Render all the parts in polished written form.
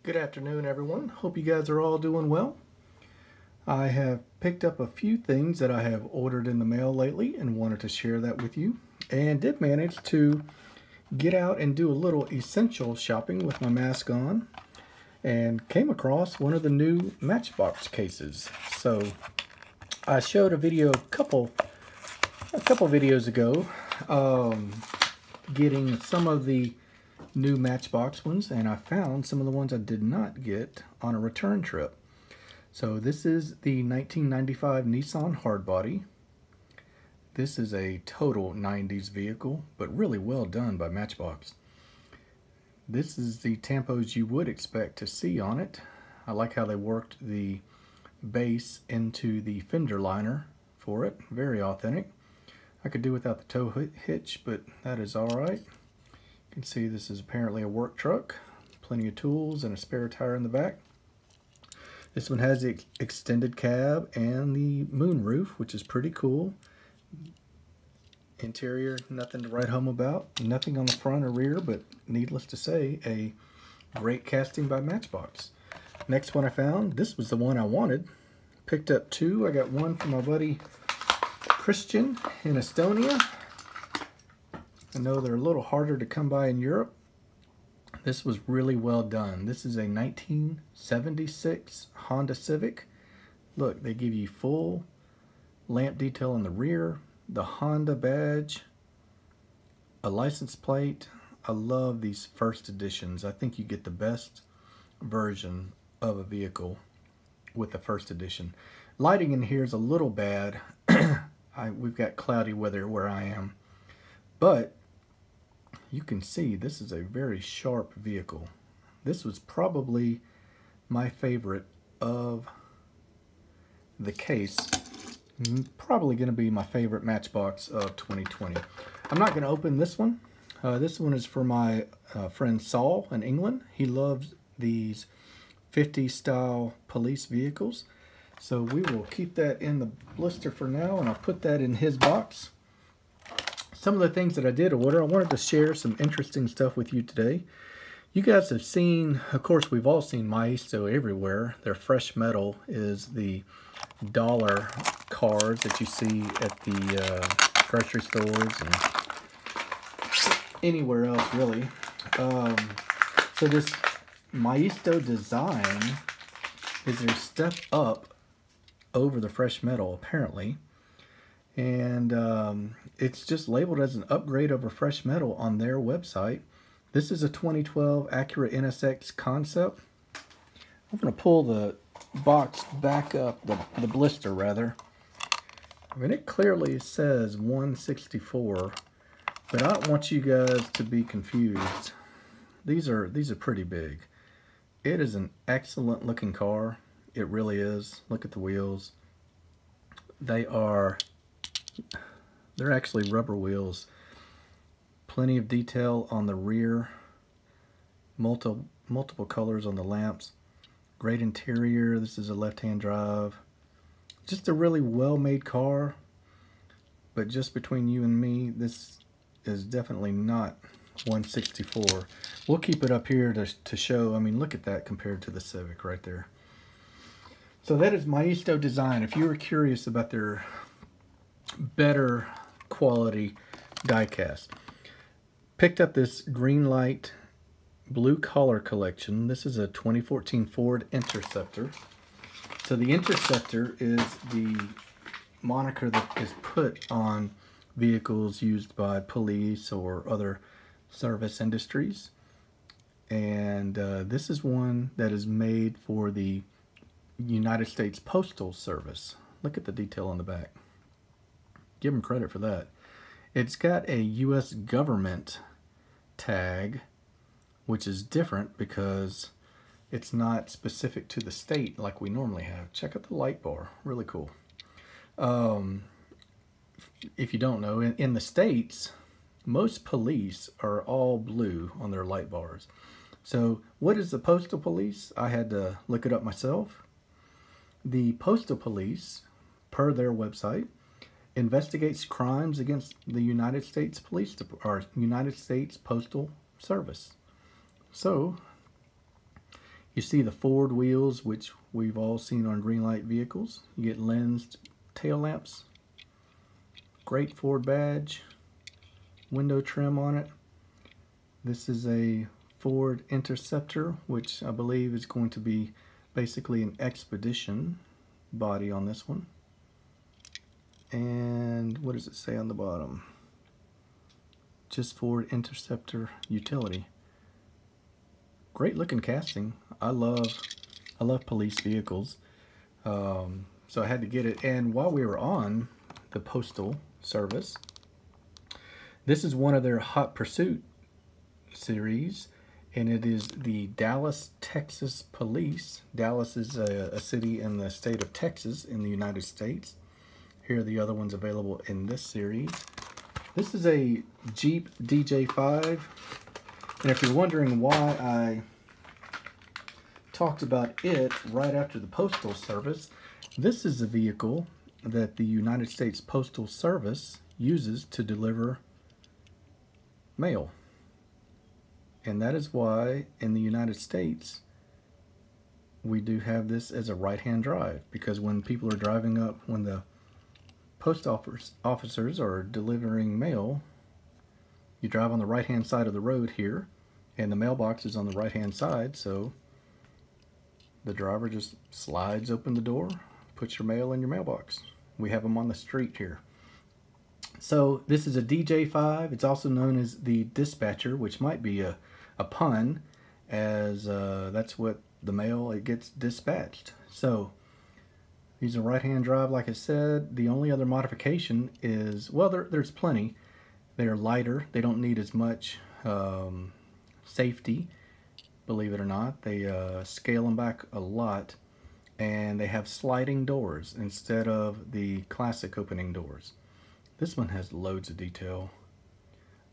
Good afternoon, everyone. Hope you guys are all doing well. I have picked up a few things that I have ordered in the mail lately and wanted to share that with you, and did manage to get out and do a little essential shopping with my mask on and came across one of the new Matchbox cases. So I showed a video a couple videos ago getting some of the new Matchbox ones, and I found some of the ones I did not get on a return trip. So this is the 1995 Nissan Hardbody. This is a total 90s vehicle, but really well done by Matchbox. This is the tampos you would expect to see on it. I like how they worked the base into the fender liner for it. Very authentic. I could do without the tow hitch, but that is alright. You can see this is apparently a work truck. Plenty of tools and a spare tire in the back. This one has the extended cab and the moonroof, which is pretty cool. Interior, nothing to write home about. Nothing on the front or rear, but needless to say, a great casting by Matchbox. Next one I found, this was the one I wanted. Picked up two. I got one from my buddy Christian in Estonia. I know they're a little harder to come by in Europe. This was really well done. This is a 1976 Honda Civic. Look, they give you full lamp detail in the rear, the Honda badge, a license plate. I love these first editions. I think you get the best version of a vehicle with the first edition. Lighting in here is a little bad. We've got cloudy weather where I am, but you can see this is a very sharp vehicle. This was probably my favorite of the case. Probably going to be my favorite Matchbox of 2020. I'm not going to open this one. This one is for my friend Saul in England. He loves these 50s style police vehicles. So we will keep that in the blister for now, and I'll put that in his box. Some of the things that I did order, I wanted to share some interesting stuff with you today. You guys have seen, of course, we've all seen Maisto everywhere. Their fresh metal is the dollar cars that you see at the grocery stores and anywhere else, really. So this Maisto Design is their step up over the fresh metal, apparently. And it's just labeled as an upgrade over fresh metal on their website. This is a 2012 Acura NSX concept. I'm going to pull the box back up, the blister rather. I mean, it clearly says 164, but I don't want you guys to be confused. These are pretty big. It is an excellent looking car. It really is. Look at the wheels. They're actually rubber wheels. Plenty of detail on the rear. Multiple colors on the lamps. Great interior. This is a left-hand drive. Just a really well-made car. But just between you and me, this is definitely not 164. We'll keep it up here to show. I mean, look at that compared to the Civic right there. So that is Maisto Design. If you were curious about their better quality diecast. Picked up this Greenlight blue collar collection. This is a 2014 Ford Interceptor. So the Interceptor is the moniker that is put on vehicles used by police or other service industries. And this is one that is made for the United States Postal Service. Look at the detail on the back. Give them credit for that. It's got a U.S. government tag, which is different because it's not specific to the state like we normally have. Check out the light bar. Really cool. If you don't know, in the States, most police are all blue on their light bars. So what is the Postal Police? I had to look it up myself. The Postal Police, per their website, investigates crimes against the United States United States Postal Service. So You see the forward wheels, which we've all seen on Greenlight vehicles. You get lensed tail lamps, great Ford badge, window trim on it. This is a Ford Interceptor, which I believe is going to be basically an Expedition body on this one. And what does it say on the bottom? Just Ford Interceptor Utility. Great looking casting. I love police vehicles. So I had to get it. And while we were on the Postal Service, this is one of their Hot Pursuit series, and it is the Dallas, Texas Police. Dallas is a city in the state of Texas in the United States. Here are the other ones available in this series. This is a Jeep DJ5, and if you're wondering why I talked about it right after the Postal Service, this is a vehicle that the United States Postal Service uses to deliver mail. And that is why in the United States we do have this as a right-hand drive, because when people are driving up, when the post officers are delivering mail, you drive on the right-hand side of the road here, and the mailbox is on the right-hand side, so the driver just slides open the door, puts your mail in your mailbox. We have them on the street here. So this is a DJ5. It's also known as the Dispatcher, which might be a pun, as that's what the mail, it gets dispatched. So these are right-hand drive, like I said. The only other modification is, well, there's plenty. They're lighter. They don't need as much safety, believe it or not. They scale them back a lot, and they have sliding doors instead of the classic opening doors. This one has loads of detail.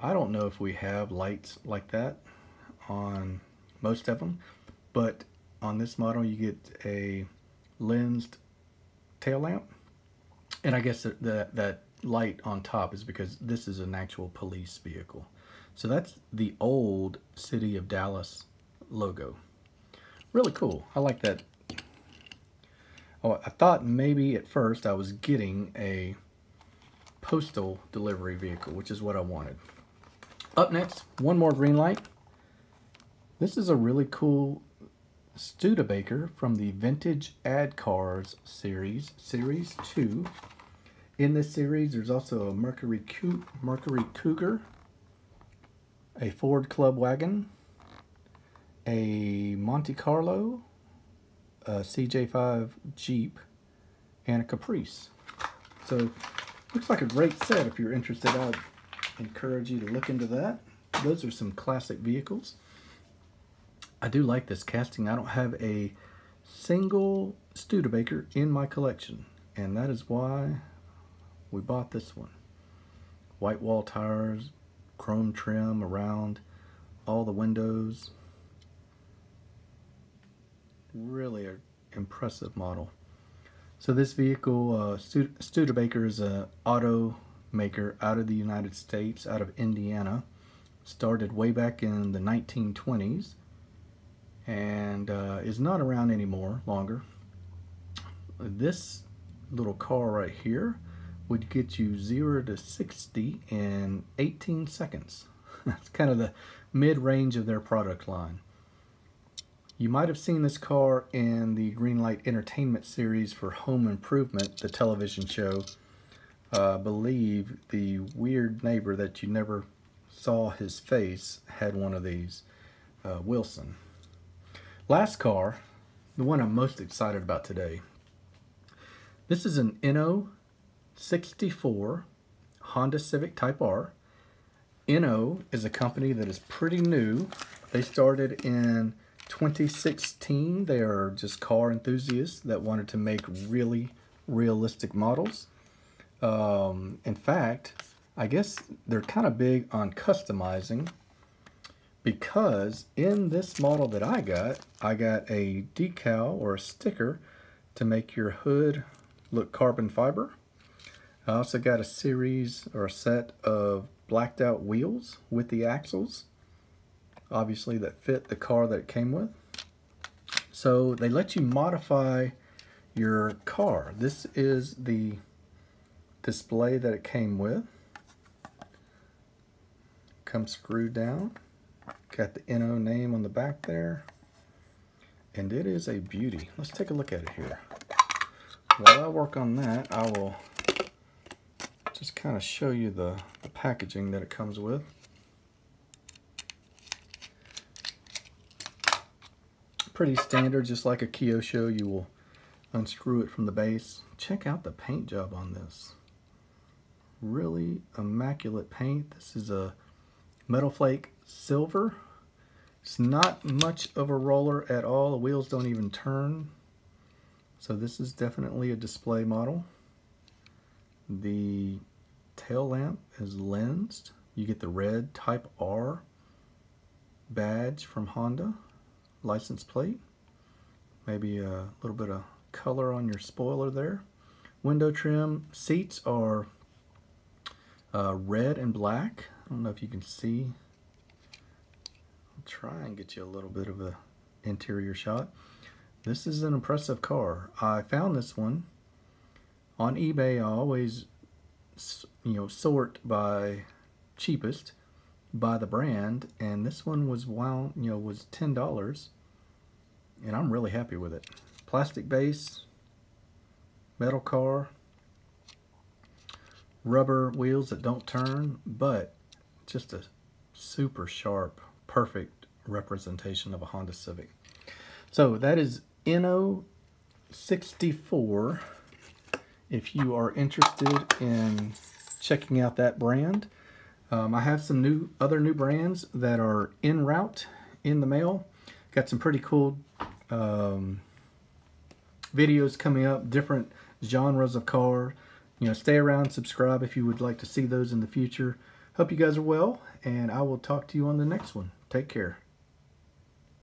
I don't know if we have lights like that on most of them, but on this model you get a lensed tail lamp, and I guess that light on top is because this is an actual police vehicle. So that's the old City of Dallas logo. Really cool. I like that. Oh, I thought maybe at first I was getting a postal delivery vehicle, which is what I wanted. Up next, one more Greenlight. This is a really cool Studebaker from the Vintage Ad Cars series, Series 2. In this series, there's also a Mercury Cougar, a Ford Club Wagon, a Monte Carlo, a CJ5 Jeep, and a Caprice. So, looks like a great set. If you're interested, I'd encourage you to look into that. Those are some classic vehicles. I do like this casting. I don't have a single Studebaker in my collection, and that is why we bought this one. White wall tires, chrome trim around all the windows. Really an impressive model. So this vehicle, Studebaker, is an automaker out of the United States, out of Indiana. Started way back in the 1920s. And is not around anymore longer. This little car right here would get you 0 to 60 in 18 seconds. That's kind of the mid-range of their product line. You might have seen this car in the Greenlight Entertainment series for Home Improvement, the television show. I believe the weird neighbor that you never saw his face had one of these, Wilson. Last car, the one I'm most excited about today. This is an Inno64 Honda Civic Type R. Inno is a company that is pretty new. They started in 2016. They are just car enthusiasts that wanted to make really realistic models. In fact, I guess they're kind of big on customizing, because in this model that I got a decal or a sticker to make your hood look carbon fiber. I also got a series or a set of blacked out wheels with the axles, obviously, that fit the car that it came with. So they let you modify your car. This is the display that it came with. Comes screwed down. Got the Inno name on the back there. And it is a beauty. Let's take a look at it here. While I work on that, I will just kind of show you the packaging that it comes with. Pretty standard, just like a Kyosho. You will unscrew it from the base. Check out the paint job on this. Really immaculate paint. This is a Metal Flake Silver. It's not much of a roller at all. The wheels don't even turn. So this is definitely a display model. The tail lamp is lensed. You get the red Type R badge from Honda. License plate. Maybe a little bit of color on your spoiler there. Window trim. Seats are red and black. I don't know if you can see. I'll try and get you a little bit of a interior shot. This is an impressive car. I found this one on eBay. I always, sort by cheapest by the brand, and this one was was $10, and I'm really happy with it. Plastic base, metal car, rubber wheels that don't turn, but just a super sharp, perfect representation of a Honda Civic. So that is Inno64. If you are interested in checking out that brand, I have some other new brands that are en route in the mail. Got some pretty cool videos coming up, different genres of car. Stay around, subscribe if you would like to see those in the future. Hope you guys are well, and I will talk to you on the next one. Take care.